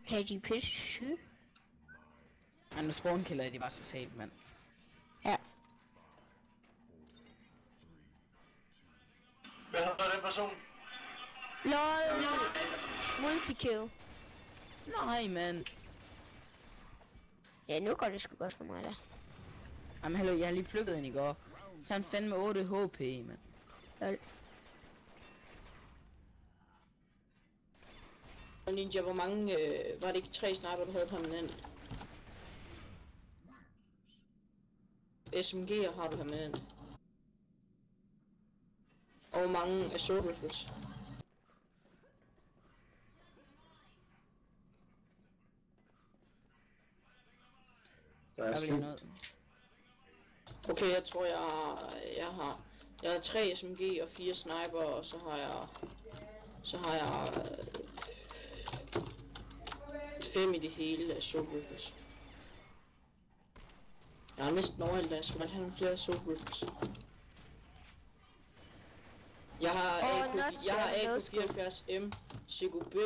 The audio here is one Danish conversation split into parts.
Kan de pisse? Men nu spawnkiller de bare totalt, mand. Ja. Hvad hedder den person? LOL! Multikill. Nej, mand. Ja, nu går det sgu godt for mig der. Jamen hallo, jeg har lige plukket en i går. Så han fandme 8 HP, mand. LOL. Ninja, hvor mange, var det ikke 3 sniper, du havde permanent? SMG'er har du permanent. Og hvor mange assault rifles? Der Der er vil 7. noget. Okay, jeg tror jeg har 3 SMG og 4 sniper, og så har jeg 5 i det hele assault rifles. Jeg har næsten overhældt, at jeg skal have nogle flere assault rifles. Jeg har AK74M, CQB,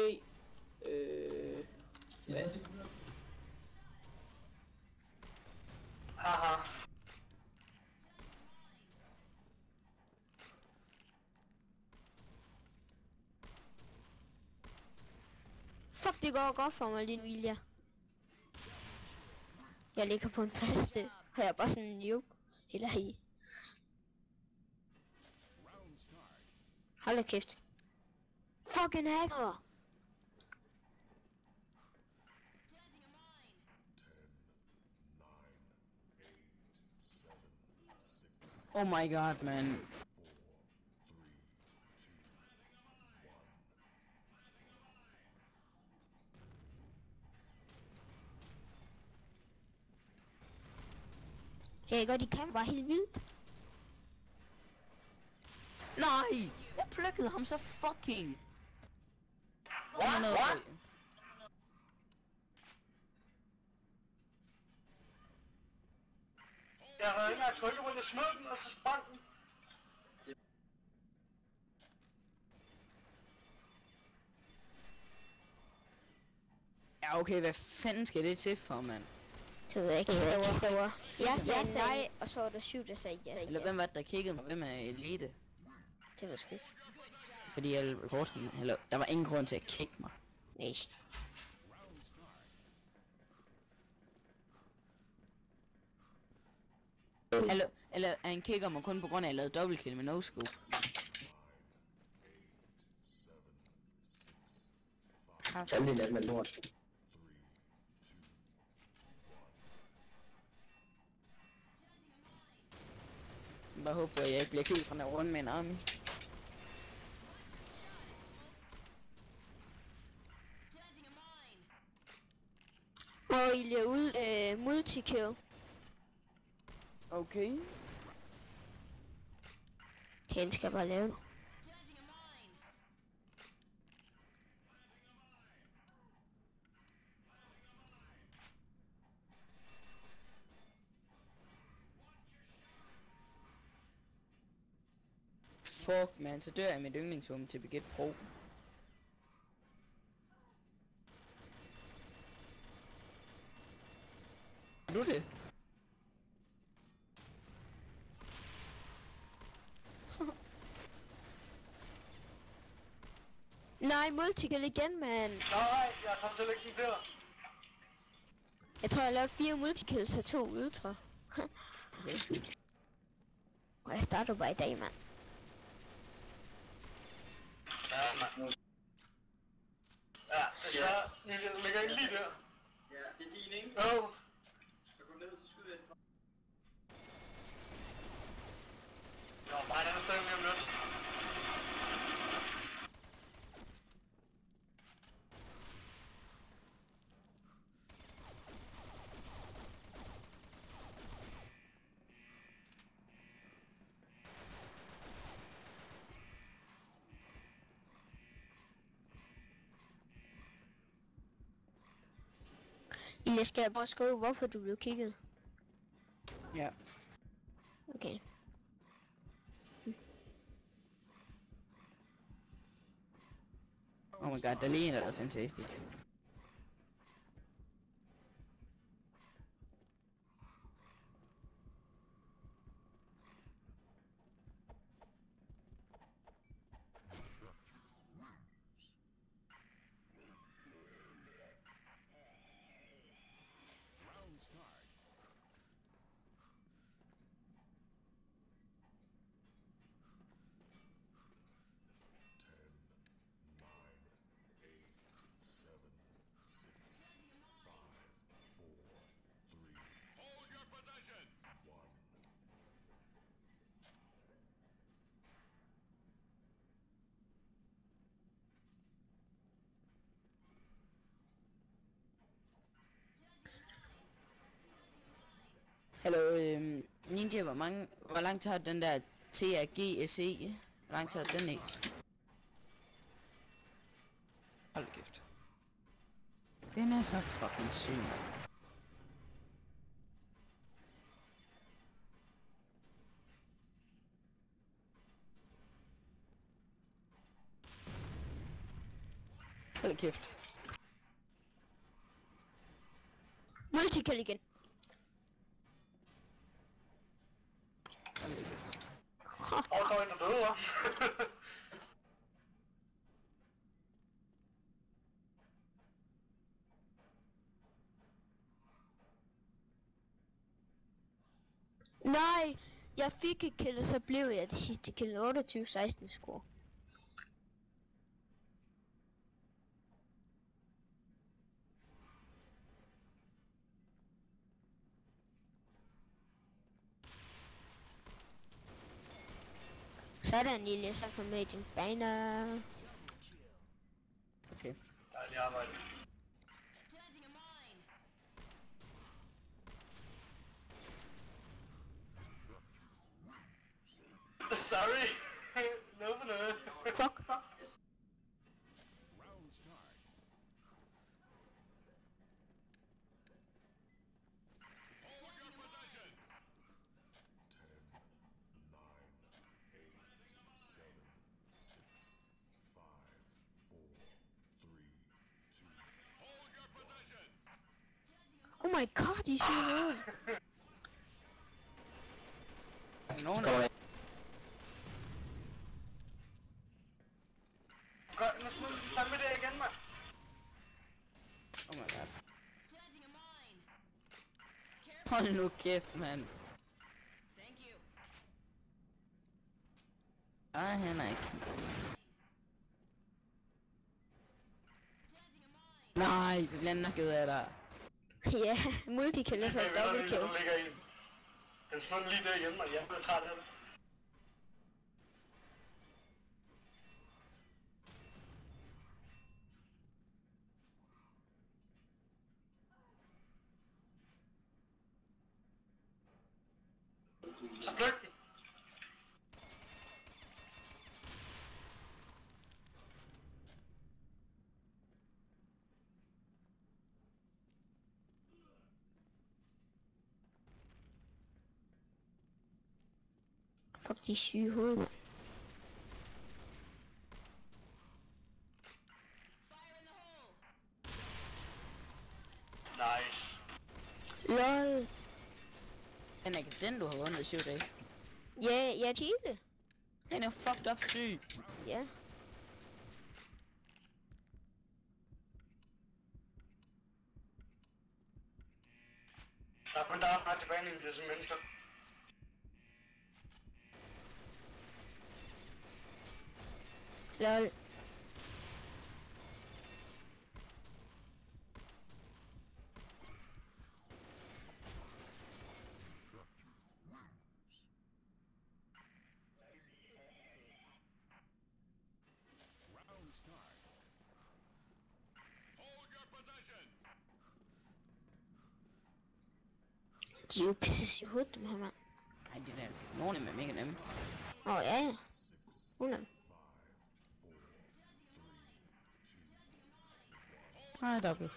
Haha. Fuck, det går godt for mig lige nu, Ilja. Jeg ligger på en faste. Har jeg bare sådan en juk. Eller i. Hold da kæft. Fucking hacker. Oh my god, man. Jeg godt, de kan bare helt vildt. Nej! Jeg plukkede ham så fucking. What? Jeg havde ikke engang trykket på den, jeg smed den, og så sprang den. Ja, okay, hvad fanden skal det til for, mand? Så ved jeg ikke, det var. Jeg sagde nej, og så var der 7, der sagde ja. Eller hvem var det, der kiggede mig? Hvem er elite? Det var sgu ikke. Fordi jeg recordede mig. Eller, der var ingen grund til at kigge mig. Nej. Eller han kigger mig kun på grund af, at jeg lavede dobbeltkill med no-scope. Alle de med lort. Jeg bare håber, at jeg ikke bliver kildt fra den her runde med en army. Og Ilja ud multikill. Okay. Han skal bare lave det. Fuck, man, så dør jeg med et yndlingshum til Baguette Pro. Er du det? Nej, multikill igen, mand. Nej, jeg kom til at lægge den der. Jeg tror, jeg lavede 4 multikills og 2 ultra. Okay. Og jeg starter bare i dag, mand. Ja, mand. Ja, desværre. Jeg ligger lige der. Ja, det er din, ikke? Jo. Så gå ned, så skyder jeg. Nå, bare et andet sted lige om lidt. Jeg skal bare skrive, hvorfor du blev kigget. Ja. Okay. Oh my god, der lige en, der er fantastisk. Hallo, Ninja, hvor langt har den der TRGSE? Hvor langt har den ikke? Hold da kæft. Den er så fucking syg, mand. Hold da kæft. Multikill igen. Hold da kæft. Og der er en, der døde, hva'? Nej, jeg fik et kill, og så blev jeg det sidste kill. 28-16 score. Sådan, Lille, så kom med i din baner. Okay. Dejligt arbejde. Sorry. No for noget. Fuck. Oh my god, de syger ud. Nogen der... Godt, nu smider vi fandme det igen, mand. Oh my god. Hold nu kæft, mand. Han er ikke. Nej, så bliver han nok ud af dig. Ja, multikill og så Hey, double lige, altså, kill. der ligger en. Den smed den lige der igen, mand. Jeg bliver træt af det. Så flygt den. Fuck, de syge i hovedet, mand. Nice. LOL. Den er ikke den, du har vundet i 7 dage. Ja, jeg Chile. Den er fucked up syg. Ja. Der er kun der er tilbage i disse mennesker. LOL. De er jo pisse i hovedet, dem her, mand. Nej, det der. Nogle af dem er mega nemme. Ja. 100. Nej, dobbelt.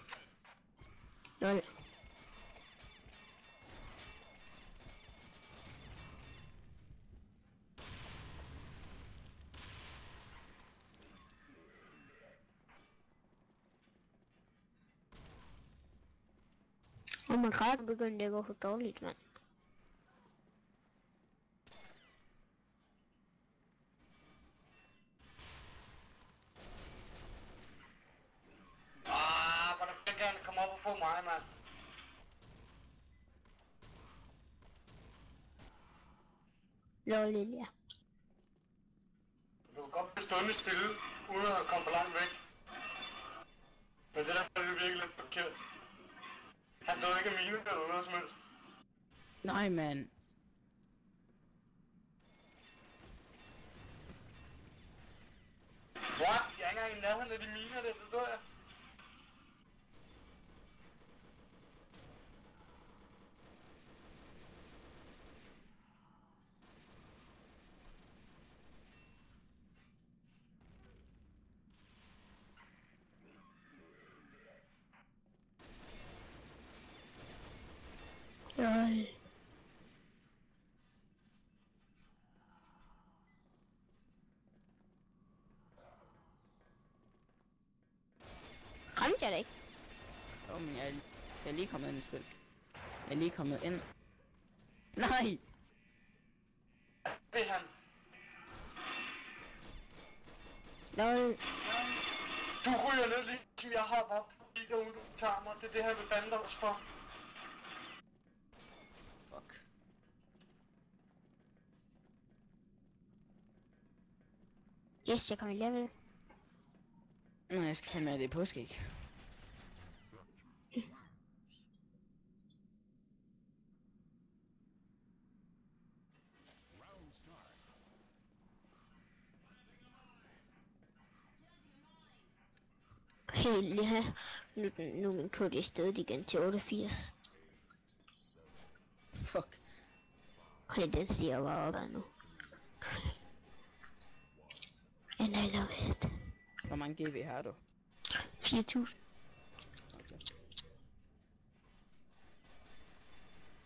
LOL. Oh my god, nu begynder det at gå for dårligt, mand. Hvordan fik han komme op og få mig, mand? LOL, Lilja. Du kan godt blive stående stille, uden at komme for langt væk. Men det der er virkelig lidt forkert. Han døde ikke af mine eller noget som helst. Nej, mand. What? Jeg er ikke engang i nærheden af de miner, det dør jeg. Nej. Ramte jeg det ikke? Jo, men jeg er lige kommet ind i spil. Jeg er lige kommet ind. Nej! Det er han. Lol. Du ryger ned lige som jeg hopper op, fordi du tager mig. Det er det her, vi bander os for. Fuck. Yes, jeg kom i level. Nej, jeg skal fandme have det i påskæg. Helt ja. Nu er min KD stedet igen til 88. Fuck. Hey, den stiger bare opad nu. And I love it. Hvor mange GB har du? 4000.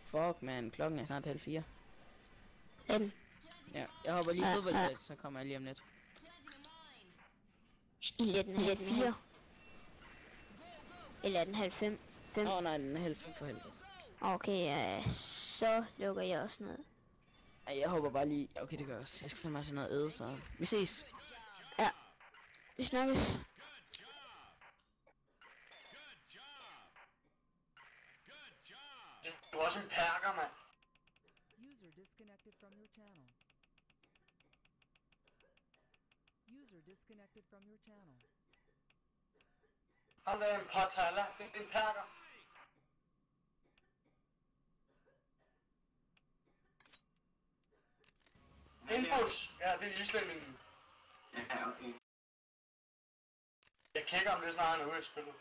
Fuck, man. Klokken er snart 3:30. Ja, jeg hopper lige fodboldsæt, så kommer jeg lige om lidt. I 4. Eller er den 5? Åh nej, den er 5 for helvede. Okay, så lukker jeg også ned. Ej, jeg hopper bare lige. Okay, det gør jeg også. Jeg skal fandme have sådan noget æde, så vi ses. Ja, vi snakkes. Du er også en perker, mand. User disconnected from your channel. User disconnected from your channel. Han er en partalla. Det er en perker. Inputs. Ja, det er islændingen. Ja, okay. Jeg kigger om det snart, han er ude i spillet.